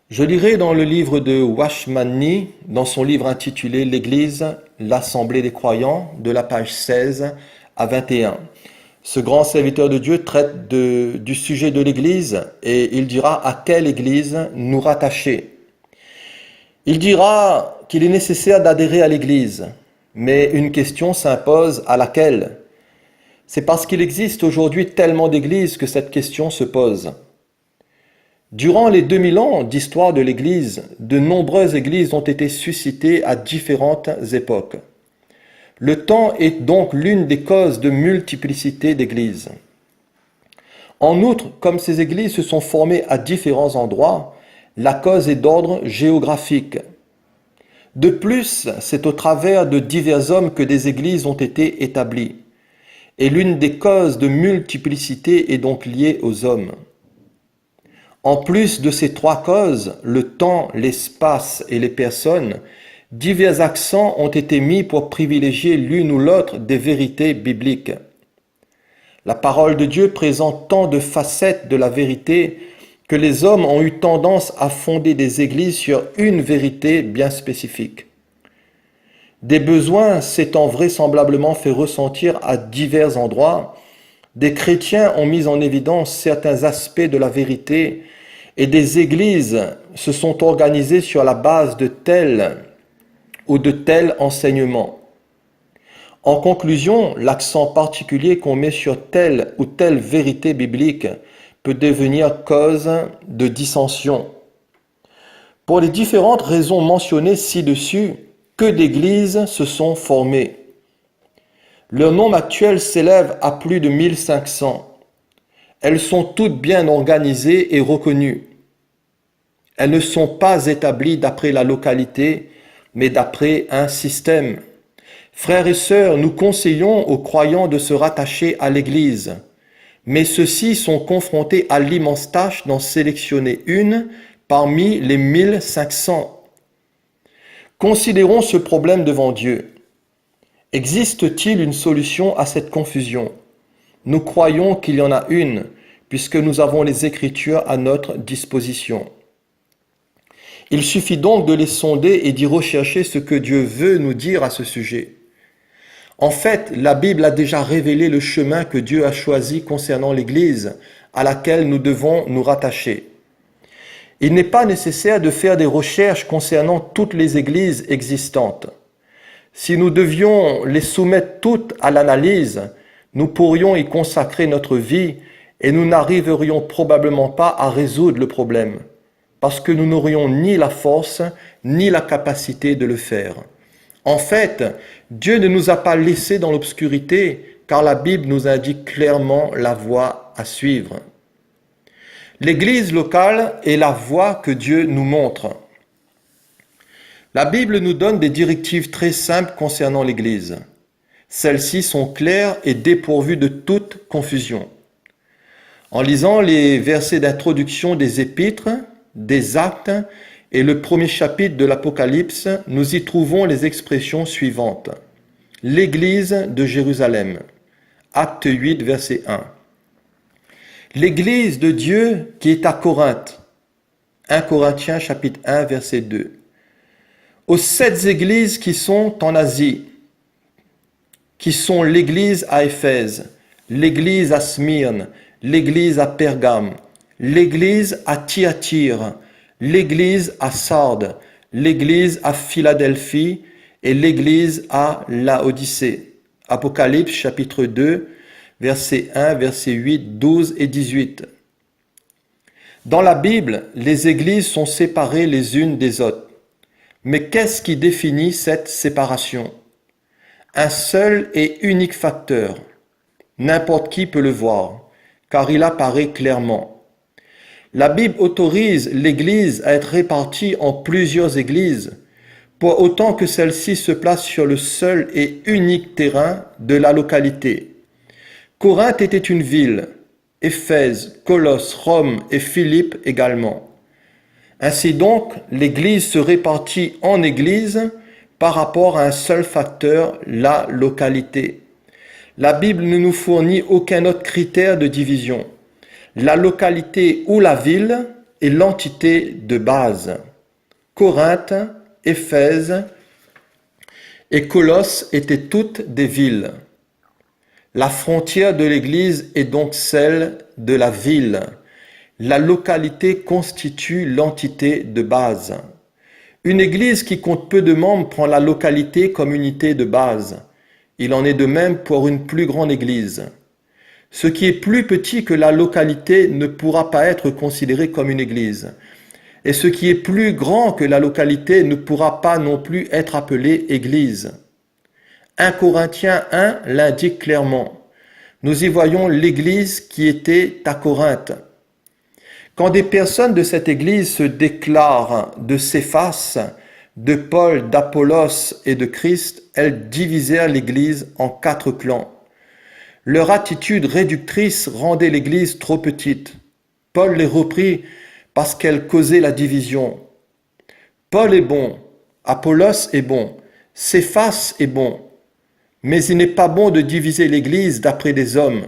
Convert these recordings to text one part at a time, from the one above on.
Je lirai dans le livre de Watchman Nee, dans son livre intitulé L'Église, l'Assemblée des croyants, de la page 16 à 21. Ce grand serviteur de Dieu traite du sujet de l'Église et il dira à quelle Église nous rattacher. Il dira qu'il est nécessaire d'adhérer à l'Église, mais une question s'impose à laquelle? C'est parce qu'il existe aujourd'hui tellement d'églises que cette question se pose. Durant les 2000 ans d'histoire de l'Église, de nombreuses églises ont été suscitées à différentes époques. Le temps est donc l'une des causes de multiplicité d'églises. En outre, comme ces églises se sont formées à différents endroits, la cause est d'ordre géographique. De plus, c'est au travers de divers hommes que des églises ont été établies. Et l'une des causes de multiplicité est donc liée aux hommes. En plus de ces trois causes, le temps, l'espace et les personnes, divers accents ont été mis pour privilégier l'une ou l'autre des vérités bibliques. La parole de Dieu présente tant de facettes de la vérité que les hommes ont eu tendance à fonder des églises sur une vérité bien spécifique. Des besoins s'étant vraisemblablement fait ressentir à divers endroits, des chrétiens ont mis en évidence certains aspects de la vérité et des églises se sont organisées sur la base de tel ou de tel enseignement. En conclusion, l'accent particulier qu'on met sur telle ou telle vérité biblique peut devenir cause de dissension. Pour les différentes raisons mentionnées ci-dessus, que d'églises se sont formées. Leur nombre actuel s'élève à plus de 1500. Elles sont toutes bien organisées et reconnues. Elles ne sont pas établies d'après la localité, mais d'après un système. Frères et sœurs, nous conseillons aux croyants de se rattacher à l'Église, mais ceux-ci sont confrontés à l'immense tâche d'en sélectionner une parmi les 1500. Considérons ce problème devant Dieu. Existe-t-il une solution à cette confusion? Nous croyons qu'il y en a une, puisque nous avons les Écritures à notre disposition. Il suffit donc de les sonder et d'y rechercher ce que Dieu veut nous dire à ce sujet. En fait, la Bible a déjà révélé le chemin que Dieu a choisi concernant l'Église à laquelle nous devons nous rattacher. Il n'est pas nécessaire de faire des recherches concernant toutes les églises existantes. Si nous devions les soumettre toutes à l'analyse, nous pourrions y consacrer notre vie et nous n'arriverions probablement pas à résoudre le problème, parce que nous n'aurions ni la force ni la capacité de le faire. En fait, Dieu ne nous a pas laissés dans l'obscurité, car la Bible nous indique clairement la voie à suivre. L'Église locale est la voie que Dieu nous montre. La Bible nous donne des directives très simples concernant l'Église. Celles-ci sont claires et dépourvues de toute confusion. En lisant les versets d'introduction des Épîtres, des Actes et le premier chapitre de l'Apocalypse, nous y trouvons les expressions suivantes. L'Église de Jérusalem, Acte 8, verset 1. L'Église de Dieu qui est à Corinthe, 1 Corinthiens chapitre 1, verset 2. Aux 7 églises qui sont en Asie, qui sont l'église à Éphèse, l'église à Smyrne, l'église à Pergame, l'église à Thyatire, l'église à Sardes, l'église à Philadelphie et l'église à Laodicée. Apocalypse chapitre 2, verset 1, verset 8, 12 et 18. Dans la Bible, les églises sont séparées les unes des autres. Mais qu'est-ce qui définit cette séparation? Un seul et unique facteur. N'importe qui peut le voir, car il apparaît clairement. La Bible autorise l'Église à être répartie en plusieurs églises, pour autant que celle-ci se place sur le seul et unique terrain de la localité. Corinthe était une ville, Éphèse, Colosse, Rome et Philippe également. Ainsi donc, l'Église se répartit en églises par rapport à un seul facteur, la localité. La Bible ne nous fournit aucun autre critère de division. La localité ou la ville est l'entité de base. Corinthe, Éphèse et Colosse étaient toutes des villes. La frontière de l'Église est donc celle de la ville. La localité constitue l'entité de base. Une Église qui compte peu de membres prend la localité comme unité de base. Il en est de même pour une plus grande Église. Ce qui est plus petit que la localité ne pourra pas être considéré comme une Église. Et ce qui est plus grand que la localité ne pourra pas non plus être appelé Église. 1 Corinthiens 1 l'indique clairement. Nous y voyons l'Église qui était à Corinthe. Quand des personnes de cette Église se déclarent de Céphas, de Paul, d'Apollos et de Christ, elles divisèrent l'Église en 4 clans. Leur attitude réductrice rendait l'Église trop petite. Paul les reprit parce qu'elle causait la division. Paul est bon, Apollos est bon, Céphas est bon, mais il n'est pas bon de diviser l'Église d'après des hommes.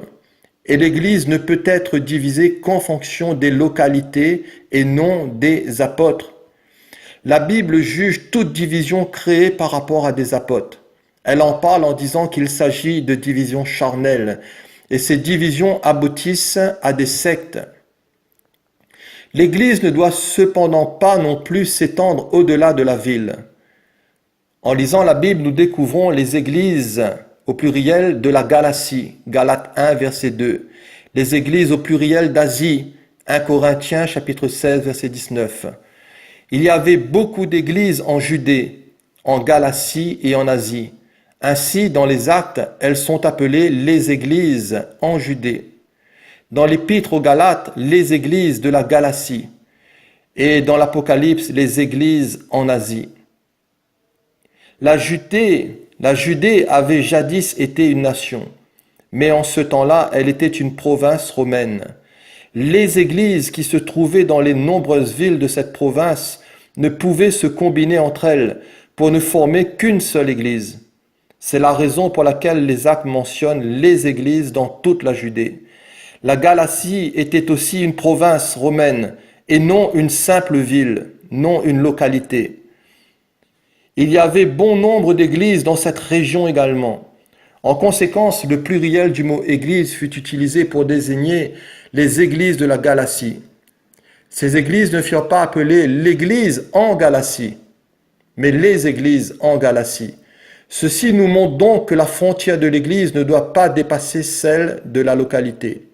Et l'Église ne peut être divisée qu'en fonction des localités et non des apôtres. La Bible juge toute division créée par rapport à des apôtres. Elle en parle en disant qu'il s'agit de divisions charnelles, et ces divisions aboutissent à des sectes. L'Église ne doit cependant pas non plus s'étendre au-delà de la ville. En lisant la Bible, nous découvrons les églises au pluriel de la Galatie, Galates 1, verset 2. Les églises au pluriel d'Asie, 1 Corinthiens, chapitre 16, verset 19. Il y avait beaucoup d'églises en Judée, en Galatie et en Asie. Ainsi, dans les Actes, elles sont appelées les églises en Judée. Dans l'Épître aux Galates, les églises de la Galatie. Et dans l'Apocalypse, les églises en Asie. La Judée avait jadis été une nation, mais en ce temps-là, elle était une province romaine. Les églises qui se trouvaient dans les nombreuses villes de cette province ne pouvaient se combiner entre elles pour ne former qu'une seule église. C'est la raison pour laquelle les Actes mentionnent les églises dans toute la Judée. La Galatie était aussi une province romaine et non une simple ville, non une localité. Il y avait bon nombre d'églises dans cette région également. En conséquence, le pluriel du mot église fut utilisé pour désigner les églises de la Galatie. Ces églises ne furent pas appelées l'église en Galatie, mais les églises en Galatie. Ceci nous montre donc que la frontière de l'église ne doit pas dépasser celle de la localité.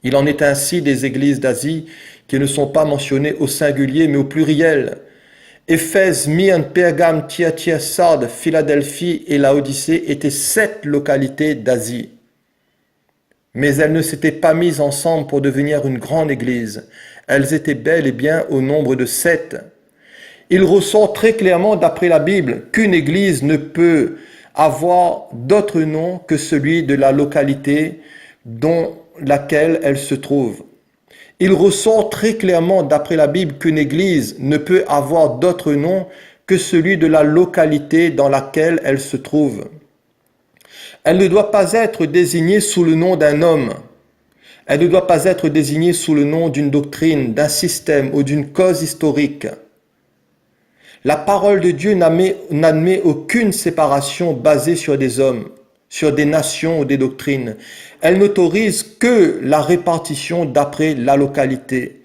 Il en est ainsi des églises d'Asie qui ne sont pas mentionnées au singulier mais au pluriel. Éphèse, Myrne, Pergame, Thyatire, Sardes, Philadelphie et Laodicée étaient 7 localités d'Asie. Mais elles ne s'étaient pas mises ensemble pour devenir une grande église. Elles étaient bel et bien au nombre de 7. Il ressort très clairement d'après la Bible qu'une église ne peut avoir d'autre nom que celui de la localité dont laquelle elle se trouve. Il ressort très clairement d'après la Bible qu'une église ne peut avoir d'autre nom que celui de la localité dans laquelle elle se trouve. Elle ne doit pas être désignée sous le nom d'un homme. Elle ne doit pas être désignée sous le nom d'une doctrine, d'un système ou d'une cause historique. La parole de Dieu n'admet aucune séparation basée sur des hommes, sur des nations ou des doctrines. Elle n'autorise que la répartition d'après la localité.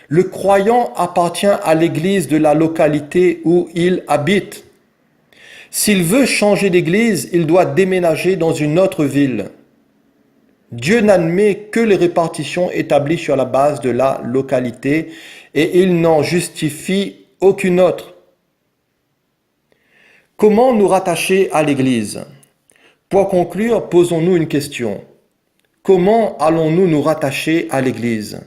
Le croyant appartient à l'église de la localité où il habite. S'il veut changer d'église, il doit déménager dans une autre ville. Dieu n'admet que les répartitions établies sur la base de la localité et il n'en justifie aucune autre. Comment nous rattacher à l'église ? Pour conclure, posons-nous une question. Comment allons-nous nous rattacher à l'Église ?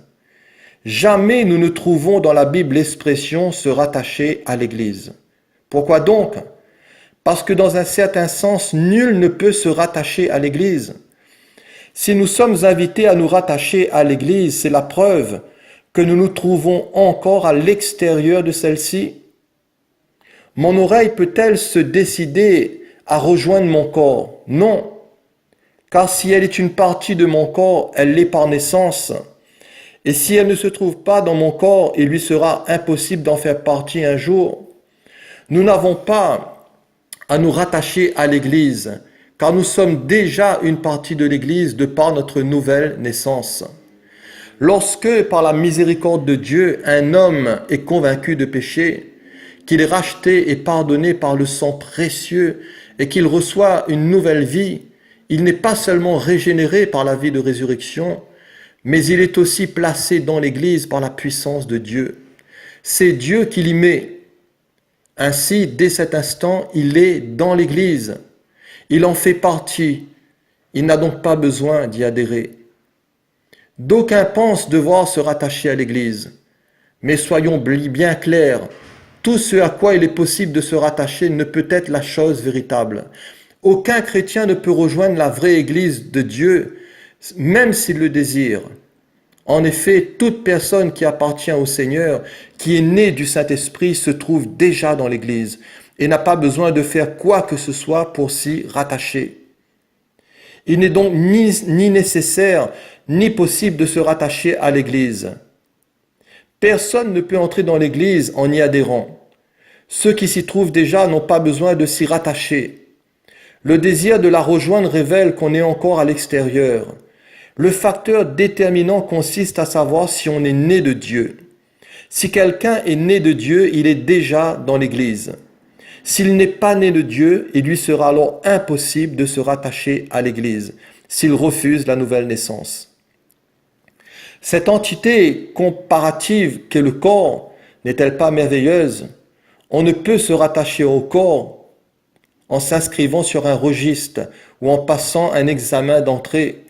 Jamais nous ne trouvons dans la Bible l'expression se rattacher à l'Église. Pourquoi donc ? Parce que dans un certain sens, nul ne peut se rattacher à l'Église. Si nous sommes invités à nous rattacher à l'Église, c'est la preuve que nous nous trouvons encore à l'extérieur de celle-ci. Mon oreille peut-elle se décider à rejoindre mon corps? Non. Car si elle est une partie de mon corps, elle l'est par naissance. Et si elle ne se trouve pas dans mon corps, il lui sera impossible d'en faire partie un jour. Nous n'avons pas à nous rattacher à l'Église, car nous sommes déjà une partie de l'Église de par notre nouvelle naissance. Lorsque, par la miséricorde de Dieu, un homme est convaincu de péché, qu'il est racheté et pardonné par le sang précieux et qu'il reçoit une nouvelle vie, il n'est pas seulement régénéré par la vie de résurrection, mais il est aussi placé dans l'Église par la puissance de Dieu. C'est Dieu qui l'y met. Ainsi, dès cet instant, il est dans l'Église. Il en fait partie. Il n'a donc pas besoin d'y adhérer. D'aucuns pensent devoir se rattacher à l'Église. Mais soyons bien clairs, tout ce à quoi il est possible de se rattacher ne peut être la chose véritable. Aucun chrétien ne peut rejoindre la vraie Église de Dieu, même s'il le désire. En effet, toute personne qui appartient au Seigneur, qui est née du Saint-Esprit, se trouve déjà dans l'Église et n'a pas besoin de faire quoi que ce soit pour s'y rattacher. Il n'est donc ni nécessaire ni possible de se rattacher à l'Église. Personne ne peut entrer dans l'Église en y adhérant. Ceux qui s'y trouvent déjà n'ont pas besoin de s'y rattacher. Le désir de la rejoindre révèle qu'on est encore à l'extérieur. Le facteur déterminant consiste à savoir si on est né de Dieu. Si quelqu'un est né de Dieu, il est déjà dans l'Église. S'il n'est pas né de Dieu, il lui sera alors impossible de se rattacher à l'Église, s'il refuse la nouvelle naissance. Cette entité comparative qu'est le corps n'est-elle pas merveilleuse? On ne peut se rattacher au corps en s'inscrivant sur un registre ou en passant un examen d'entrée.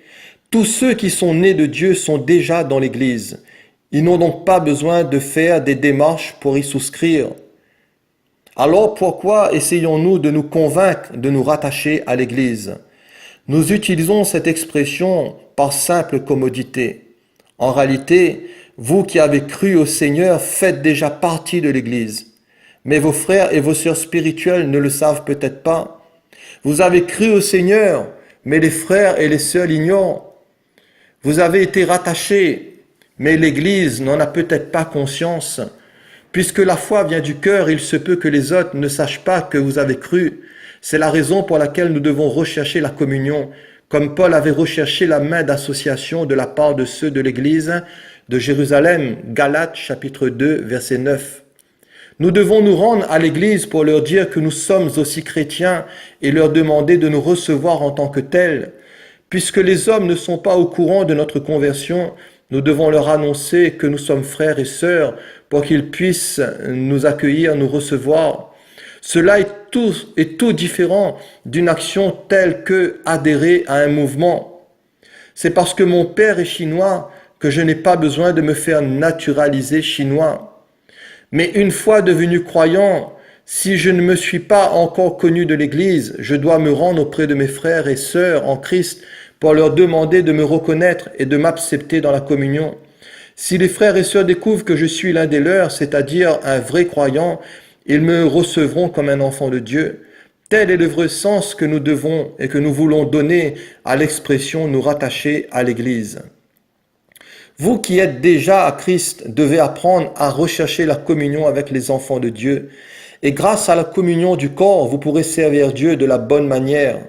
Tous ceux qui sont nés de Dieu sont déjà dans l'Église. Ils n'ont donc pas besoin de faire des démarches pour y souscrire. Alors pourquoi essayons-nous de nous convaincre de nous rattacher à l'Église? Nous utilisons cette expression par simple commodité. En réalité, vous qui avez cru au Seigneur faites déjà partie de l'Église. Mais vos frères et vos sœurs spirituels ne le savent peut-être pas. Vous avez cru au Seigneur, mais les frères et les sœurs l'ignorent. Vous avez été rattachés, mais l'Église n'en a peut-être pas conscience. Puisque la foi vient du cœur, il se peut que les autres ne sachent pas que vous avez cru. C'est la raison pour laquelle nous devons rechercher la communion, comme Paul avait recherché la main d'association de la part de ceux de l'Église de Jérusalem, Galates chapitre 2, verset 9. Nous devons nous rendre à l'Église pour leur dire que nous sommes aussi chrétiens et leur demander de nous recevoir en tant que tels. Puisque les hommes ne sont pas au courant de notre conversion, nous devons leur annoncer que nous sommes frères et sœurs pour qu'ils puissent nous accueillir, nous recevoir. Cela est tout différent d'une action telle que adhérer à un mouvement. C'est parce que mon père est chinois que je n'ai pas besoin de me faire naturaliser chinois. Mais une fois devenu croyant, si je ne me suis pas encore connu de l'Église, je dois me rendre auprès de mes frères et sœurs en Christ pour leur demander de me reconnaître et de m'accepter dans la communion. Si les frères et sœurs découvrent que je suis l'un des leurs, c'est-à-dire un vrai croyant, ils me recevront comme un enfant de Dieu. Tel est le vrai sens que nous devons et que nous voulons donner à l'expression nous rattacher à l'Église. Vous qui êtes déjà à Christ devez apprendre à rechercher la communion avec les enfants de Dieu. Et grâce à la communion du corps, vous pourrez servir Dieu de la bonne manière.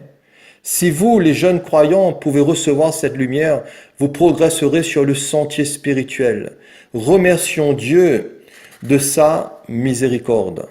Si vous, les jeunes croyants, pouvez recevoir cette lumière, vous progresserez sur le sentier spirituel. Remercions Dieu de sa miséricorde.